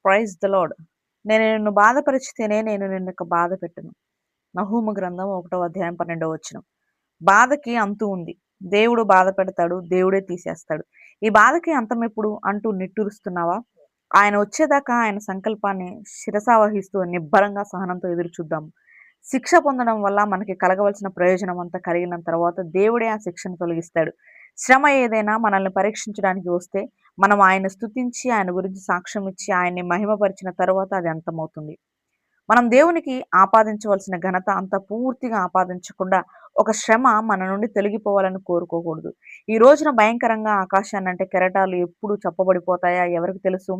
Praise the lord. నేను నిన్ను బాధపరిచితేనే నేను నిన్నిక బాధ పెట్టును. నహూము గ్రంథం 1వ అధ్యాయం 12వ వచనం. బాధకి అంతు ఉంది. దేవుడు బాధ పెడతాడు. దేవుడే తీసేస్తాడు. ఈ బాధకి అంతమెప్పుడు అంటూ నిట్టూరుస్తున్నావా? ఆయన వచ్చేదాకా ఆయన సంకల్పాన్ని శిరసావహిస్తూ నిబ్బరంగా సహనంతో ఎదురుచూద్దాం. శిక్ష పొందడం వల్ల మనకి కలగవలసిన ప్రయోజనం అంతా కలిగిన తర్వాత దేవుడే ఆ శిక్షను తొలగిస్తాడు. శ్రమ ఏదైనా మనల్ని పరీక్షించడానికి వస్తే మనం ఆయన స్తుతించి, ఆయన గురించి సాక్ష్యం ఇచ్చి, ఆయన్ని మహిమపరిచిన తరువాత అది అంతమవుతుంది. మనం దేవునికి ఆపాదించవలసిన ఘనత అంత పూర్తిగా ఆపాదించకుండా ఒక శ్రమ మన నుండి తొలగిపోవాలని కోరుకోకూడదు. ఈ రోజున భయంకరంగా ఆకాశాన్నంటే కెరటాలు ఎప్పుడు చప్పబడిపోతాయా ఎవరికి తెలుసు?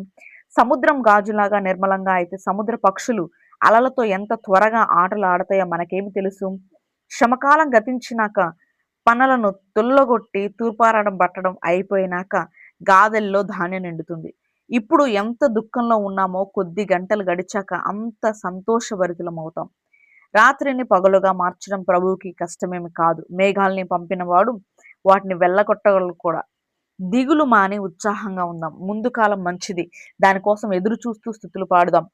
సముద్రం గాజులాగా నిర్మలంగా అయితే సముద్ర పక్షులు అలలతో ఎంత త్వరగా ఆటలు ఆడతాయో మనకేమి తెలుసు? శ్రమకాలం గతించినాక పనలను తొల్లగొట్టి తూర్పారడం బట్టడం అయిపోయినాక గాదెల్లో ధాన్యం నిండుతుంది. ఇప్పుడు ఎంత దుఃఖంలో ఉన్నామో కొద్ది గంటలు గడిచాక అంత సంతోషభరితులమవుతాం. రాత్రిని పగలుగా మార్చడం ప్రభువుకి కష్టమేమి కాదు. మేఘాల్ని పంపినవాడు వాటిని వెళ్ళగొట్టగలడు కూడా. దిగులు మాని ఉత్సాహంగా ఉందాం. ముందు కాలం మంచిది. దానికోసం ఎదురు చూస్తూ స్తుతులు పాడుదాం.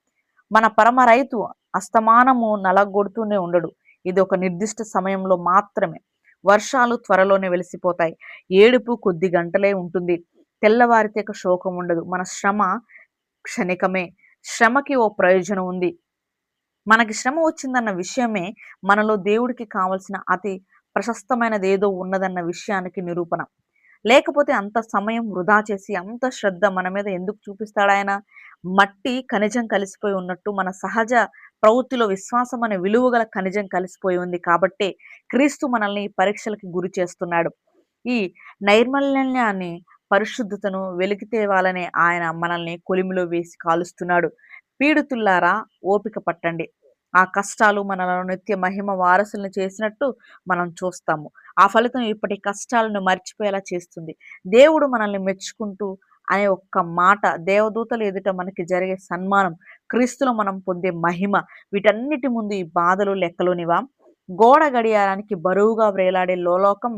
మన పరమ రైతు అస్తమానము నలగొడుతూనే ఉండడు. ఇది ఒక నిర్దిష్ట సమయంలో మాత్రమే. వర్షాలు త్వరలోనే వెలిసిపోతాయి. ఏడుపు కొద్ది గంటలే ఉంటుంది. తెల్లవారితే ఇక శోకం ఉండదు. మన శ్రమ క్షణికమే. శ్రమకి ఓ ప్రయోజనం ఉంది. మనకి శ్రమ వచ్చిందన్న విషయమే మనలో దేవుడికి కావలసిన అతి ప్రశస్తమైనదేదో ఉన్నదన్న విషయానికి నిరూపణ. లేకపోతే అంత సమయం వృధా చేసి, అంత శ్రద్ధ మన మీద ఎందుకు చూపిస్తాడాయన? మట్టి, ఖనిజం కలిసిపోయి ఉన్నట్టు మన సహజ ప్రవృత్తిలో విశ్వాసం అనే విలువగల ఖనిజం కలిసిపోయి ఉంది కాబట్టే క్రీస్తు మనల్ని పరీక్షలకి గురి చేస్తున్నాడు. ఈ నైర్మల్యాన్ని, పరిశుద్ధతను వెలికి తేవాలనే ఆయన మనల్ని కొలిమిలో వేసి కాలుస్తున్నాడు. పీడితుల్లారా ఓపిక పట్టండి. ఆ కష్టాలు మనలను నిత్య మహిమ వారసుల్ని చేసినట్టు మనం చూస్తాము. ఆ ఫలితం ఇప్పటి కష్టాలను మర్చిపోయేలా చేస్తుంది. దేవుడు మనల్ని మెచ్చుకుంటూ అనే ఒక్క మాట, దేవదూతల ఎదుట మనకి జరిగే సన్మానం, క్రీస్తులో మనం పొందే మహిమ, వీటన్నిటి ముందు ఈ బాధలు లెక్కలోనివా? గోడ గడియారానికి బరువుగా వ్రేలాడే లోలోకం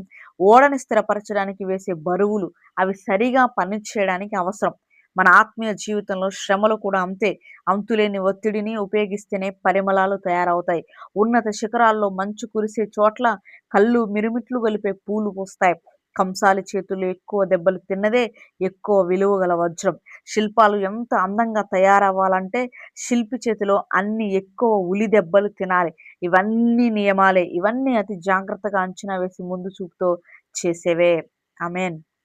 ఓడని స్థిరపరచడానికి వేసే బరువులు అవి సరిగా పనిచేయడానికి అవసరం. మన ఆత్మీయ జీవితంలో శ్రమలు కూడా అంతే. అంతులేని ఒత్తిడిని ఉపయోగిస్తేనే పరిమళాలు తయారవుతాయి. ఉన్నత శిఖరాల్లో మంచు కురిసే చోట్ల కళ్ళు మిరుమిట్లు గొలిపే పూలు పూస్తాయి. కంసాలి చేతులు ఎక్కువ దెబ్బలు తిన్నదే ఎక్కువ విలువ గల వజ్రం. శిల్పాలు ఎంత అందంగా తయారవ్వాలంటే శిల్పి చేతిలో అన్ని ఎక్కువ ఉలి దెబ్బలు తినాలి. ఇవన్నీ నియమాలే. ఇవన్నీ అతి జాగ్రత్తగా అంచనా వేసి ముందు చూపుతో చేసేవే. ఆమేన్.